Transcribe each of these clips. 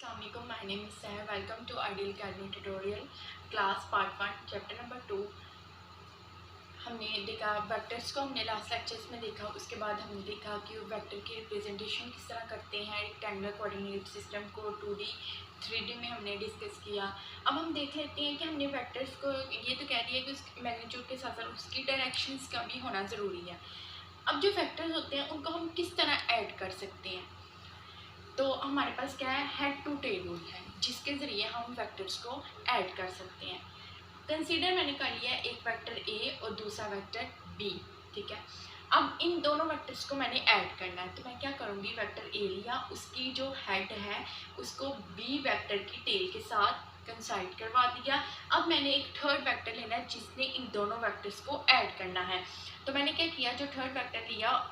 Assalamualaikum, my name is Sahar. Welcome to Ideal Academy Tutorial Class Part 1 Chapter Number 2। हमने देखा vectors को, हमने last lectures में देखा। उसके बाद हमने देखा कि वेक्टर की रिप्रेजेंटेशन किस तरह करते हैं। रेक्टेंगुलर कोऑर्डिनेट सिस्टम को 2D 3D में हमने डिस्कस किया। अब हम देख लेते हैं कि हमने वेक्टर्स को, ये तो कह दिया कि उसकी मैग्नीट्यूड के साथ साथ उसकी डायरेक्शंस का भी होना ज़रूरी है। अब जो वेक्टर्स होते हैं उनको हम किस तरह ऐड कर सकते हैं, तो हमारे पास क्या है, हेड टू टेल रूल है, जिसके ज़रिए हम वेक्टर्स को ऐड कर सकते हैं। कंसीडर मैंने कर लिया एक वेक्टर ए और दूसरा वेक्टर बी, ठीक है। अब इन दोनों वेक्टर्स को मैंने ऐड करना है, तो मैं क्या करूँगी, वेक्टर ए लिया, उसकी जो हेड है उसको बी वेक्टर की टेल के साथ कंसाइड करवा दिया। अब मैंने एक थर्ड वेक्टर लेना है जिसने इन दोनों वेक्टर्स को ऐड करना है। तो मैंने क्या किया, जो थर्ड वेक्टर लिया,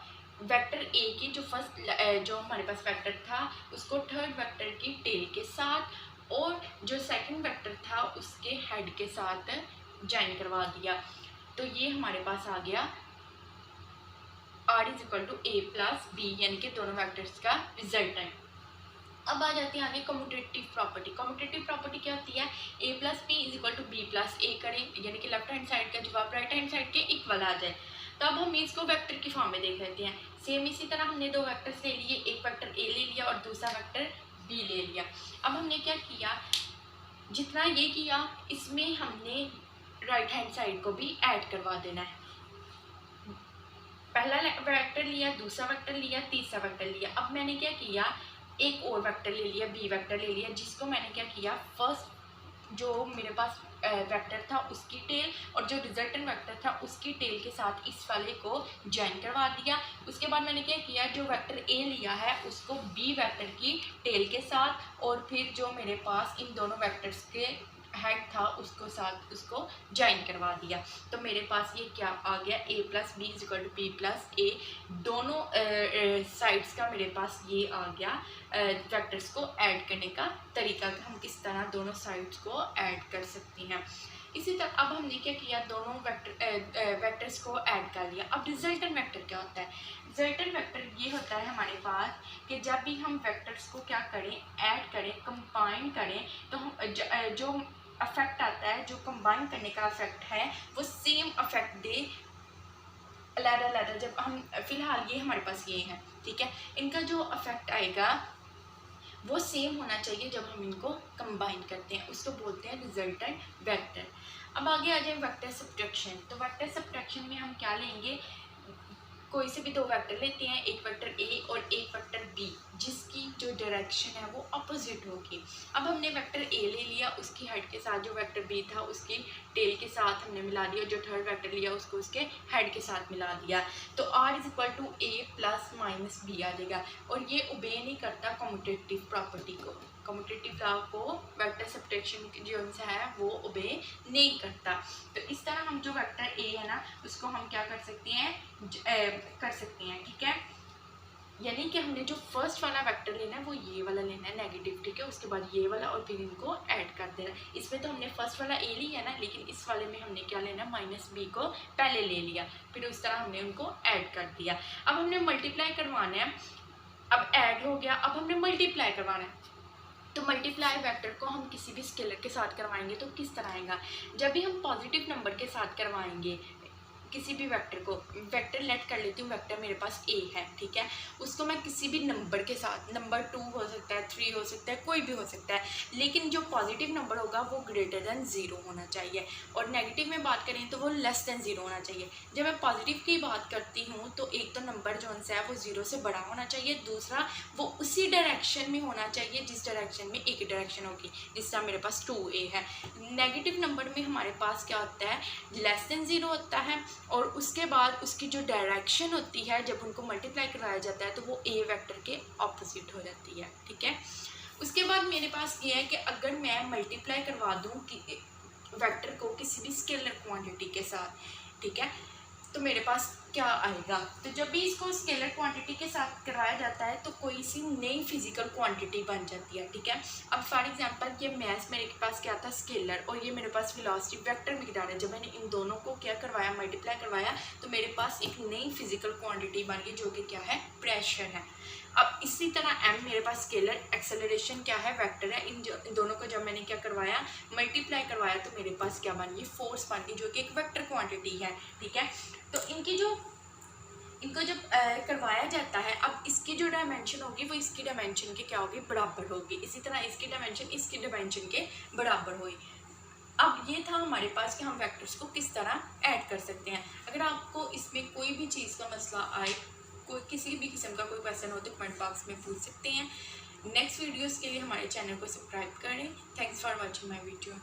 वेक्टर ए की जो फर्स्ट जो हमारे पास वेक्टर था उसको थर्ड वेक्टर की टेल के साथ और जो सेकंड वेक्टर था उसके हेड के साथ ज्वाइन करवा दिया। तो ये हमारे पास आ गया r is equal to A plus B, यानी कि दोनों वेक्टर्स का रिजल्ट है। अब आ जाती है आगे कम्यूटेटिव प्रॉपर्टी। कम्यूटेटिव प्रॉपर्टी क्या होती है, A plus B is equal to B plus A करें, यानी कि लेफ्ट हैंड साइड का जवाब राइट हैंड साइड के इक्वल आ जाए। तो अब हम इसको वेक्टर की फॉर्म में देख लेते हैं। सेम इसी तरह हमने दो वेक्टर्स ले लिए, एक वेक्टर ए ले लिया और दूसरा वेक्टर बी ले लिया। अब हमने क्या किया, जितना ये किया इसमें हमने राइट हैंड साइड को भी ऐड करवा देना है। पहला वेक्टर लिया, दूसरा वेक्टर लिया, तीसरा वेक्टर लिया। अब मैंने क्या किया, एक और वेक्टर ले लिया, बी वेक्टर ले लिया, जिसको मैंने क्या किया, फर्स्ट जो मेरे पास वेक्टर था उसकी टेल और जो रिजल्टेंट वेक्टर था उसकी टेल के साथ इस वाले को ज्वाइन करवा दिया। उसके बाद मैंने क्या किया, जो वेक्टर ए लिया है उसको बी वेक्टर की टेल के साथ और फिर जो मेरे पास इन दोनों वेक्टर्स के हेड था उसको साथ उसको ज्वाइन करवा दिया। तो मेरे पास ये क्या आ गया, A plus B is equal to B plus A. दोनों साइड्स का मेरे पास ये आ गया वेक्टर्स को ऐड करने का तरीका, हम किस तरह दोनों साइड्स को ऐड कर सकते हैं। इसी तरह अब हमने क्या किया, दोनों वेक्टर्स को ऐड कर लिया। अब रिजल्टेंट वेक्टर क्या होता है, रिजल्टेंट वेक्टर ये होता है हमारे पास कि जब भी हम वेक्टर्स को क्या करें, ऐड करें, कंबाइन करें, तो हम जो अफेक्ट आता है, जो कंबाइन करने का अफेक्ट है वो सेम अफेक्ट दे अलग। जब हम फिलहाल ये हमारे पास ये है, ठीक है, इनका जो अफेक्ट आएगा वो सेम होना चाहिए जब हम इनको कंबाइन करते हैं, उसको बोलते हैं रिजल्टेंट वेक्टर। अब आगे आ जाए वेक्टर सब्ट्रैक्शन। तो वेक्टर सब्ट्रैक्शन में हम क्या लेंगे, कोई से भी दो वेक्टर लेते हैं, एक वेक्टर ए और एक वेक्टर बी, जिसकी जो डायरेक्शन है वो अपोजिट होगी। अब हमने वेक्टर ए ले लिया, उसकी हेड के साथ जो वेक्टर बी था उसकी टेल के साथ हमने मिला दिया, जो थर्ड वेक्टर लिया उसको उसके हेड के साथ मिला दिया। तो r is equal to A plus minus B आ जाएगा। और ये ओबे नहीं करता कम्यूटेटिव प्रॉपर्टी को, कम्यूटेटिव लॉ को वेक्टर सब्ट्रैक्शन जो है वो ओबे नहीं करता। तो इस तरह हम जो वेक्टर ए है ना उसको हम क्या कर सकते हैं, ठीक है। यानी कि हमने जो फर्स्ट वाला वेक्टर लेना है वो ये वाला लेना है नेगेटिव, ठीक है, उसके बाद ये वाला और फिर इनको ऐड कर देना। इसमें तो हमने फर्स्ट वाला ए लिया है ना, लेकिन इस वाले में हमने क्या लेना है, माइनस बी को पहले ले लिया, फिर उस तरह हमने उनको ऐड कर दिया। अब हमने मल्टीप्लाई करवाना है, अब ऐड हो गया, अब हमने मल्टीप्लाई करवाना है। तो मल्टीप्लाई वेक्टर को हम किसी भी स्केलर के साथ करवाएंगे तो किस तरह आएगा, जब भी हम पॉजिटिव नंबर के साथ करवाएंगे किसी भी वेक्टर को, वेक्टर लेट कर लेती हूँ, वेक्टर मेरे पास ए है, ठीक है, उसको मैं किसी भी नंबर के साथ, नंबर 2 हो सकता है, 3 हो सकता है, कोई भी हो सकता है, लेकिन जो पॉजिटिव नंबर होगा वो ग्रेटर देन 0 होना चाहिए और नेगेटिव में बात करें तो वो लेस देन 0 होना चाहिए। जब मैं पॉजिटिव की बात करती हूँ तो एक तो नंबर जो है वो 0 से बड़ा होना चाहिए, दूसरा वो उसी डायरेक्शन में होना चाहिए जिस डायरेक्शन में ए की डायरेक्शन होगी, जिस तरह मेरे पास 2a है। नेगेटिव नंबर में हमारे पास क्या होता है, लेस देन 0 होता है और उसके बाद उसकी जो डायरेक्शन होती है जब उनको मल्टीप्लाई कराया जाता है तो वो ए वेक्टर के ऑपोजिट हो जाती है, ठीक है। उसके बाद मेरे पास ये है कि अगर मैं मल्टीप्लाई करवा दूँ कि वेक्टर को किसी भी स्केलर क्वांटिटी के साथ, ठीक है, तो मेरे पास क्या आएगा, तो जब भी इसको स्केलर क्वांटिटी के साथ कराया जाता है तो कोई सी नई फिजिकल क्वांटिटी बन जाती है, ठीक है। अब फॉर एग्जांपल ये मैथ मेरे पास क्या था, स्केलर, और ये मेरे पास वेलोसिटी वेक्टर मिकदार है। जब मैंने इन दोनों को क्या करवाया, मल्टीप्लाई करवाया, तो मेरे पास एक नई फिजिकल क्वांटिटी बन गई जो कि क्या है, प्रेशर है। अब इसी तरह m मेरे पास स्केलर, एक्सेलरेशन क्या है, वेक्टर है। इन दोनों को जब मैंने क्या करवाया, मल्टीप्लाई करवाया, तो मेरे पास क्या बन गई, फोर्स बन गई, जो कि एक वेक्टर क्वांटिटी है। ठीक है, तो इनको जब करवाया जाता है, अब इसकी जो डायमेंशन होगी वो इसकी डायमेंशन के क्या होगी, बराबर होगी। इसी तरह इसकी डायमेंशन इसकी डायमेंशन के बराबर हुई। अब ये था हमारे पास कि हम वेक्टर्स को किस तरह ऐड कर सकते हैं। अगर आपको इसमें कोई भी चीज़ का मसला आए, कोई किसी भी किस्म का कोई क्वेश्चन हो, तो कमेंट बॉक्स में पूछ सकते हैं। नेक्स्ट वीडियोस के लिए हमारे चैनल को सब्सक्राइब करें। Thanks for watching my video.